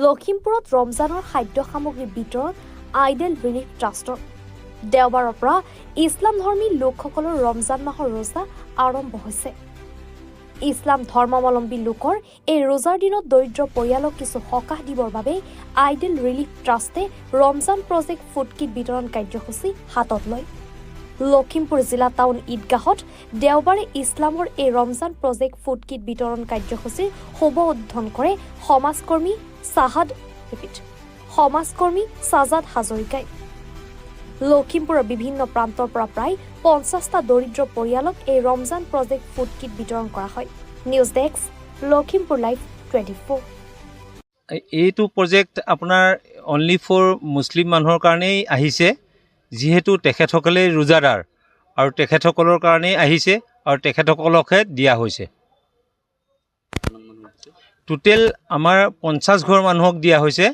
লখিমপুৰত ৰমজানৰ খাদ্য সামগ্ৰী বিতৰণ আইডেল ৰিলিফ ট্ৰাষ্টৰ দেওবাৰৰ পৰা ইছলাম ধৰ্মী লোকসকলৰ ৰমজান মাহৰ ৰোজা আৰম্ভ হৈছে। ইছলাম ধৰ্মাৱলম্বী লোকৰ এই ৰোজাৰ দিনত দৰিদ্ৰ পৰিয়ালক কিছু সকাহ দিবৰ বাবে আইডেল ৰিলিফ ট্ৰাষ্টে ৰমজান প্ৰজেক্ট ফুড কিট বিতৰণ কাৰ্যসূচী হাতত লয়। লখিমপুৰ জিলা টাউন ঈদগাহত দেওবাৰে ইছলামৰ এই ৰমজান প্ৰজেক্ট ফুড কিট বিতৰণ কাৰ্যসূচীৰ শুভ উদ্বোধন কৰে সমাজকৰ্মী সাজাদ হাজৰিকাই। লখিমপুৰৰ বিভিন্ন প্ৰান্তৰ পৰা প্ৰায় 50টা দৰিদ্ৰ পৰিয়ালক এই ৰমজান প্ৰজেক্ট ফুড কিট বিতৰণ কৰা হয়। News desk, Lakhimpur live 24। এইটো প্ৰজেক্ট আপোনাৰ অনলি ফৰ মুছলিম মানুহৰ কাৰণেই আহিছে, যিহেতু তেখেতসকলে ৰোজাদাৰ আৰু তেখেতসকলৰ কাৰণেই আহিছে আৰু তেখেতসকলকহে দিয়া হৈছে। টোটেল আমাৰ 50 ঘৰ মানুহক দিয়া হৈছে,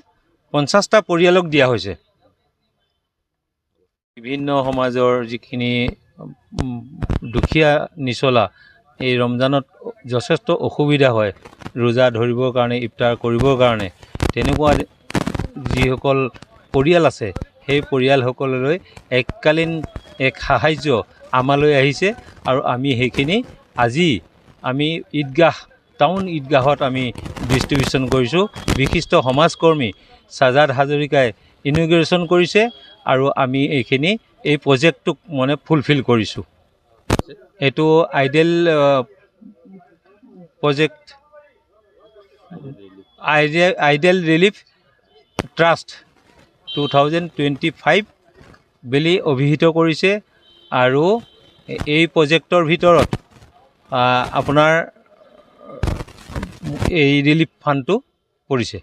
50টা পৰিয়ালক দিয়া হৈছে। বিভিন্ন সমাজৰ যিখিনি দুখীয়া নিচলা এই ৰমজানত যথেষ্ট অসুবিধা হয় ৰোজা ধৰিবৰ কাৰণে, ইফতাৰ কৰিবৰ কাৰণে, তেনেকুৱা যিসকল পৰিয়াল আছে সেই পৰিয়ালসকললৈ এককালীন এক সাহাৰ্য আমালৈ আহিছে আৰু আমি সেইখিনি আজি টাউন ঈদগাহত আমি ডিষ্ট্ৰিবিউশ্যন কৰিছোঁ। বিশিষ্ট সমাজকৰ্মী সাজাদ হাজৰিকাই ইনগ্ৰেশ্যন কৰিছে আৰু আমি এই প্ৰজেক্টটোক ফুলফিল কৰিছোঁ। এইটো ideal project ideal relief trust 2025 বুলি অভিহিত কৰিছে আৰু এই প্ৰজেক্টৰ ভিতৰত আপোনাৰ এই ৰিলিফ ফাণ্ডটো পৰিছে।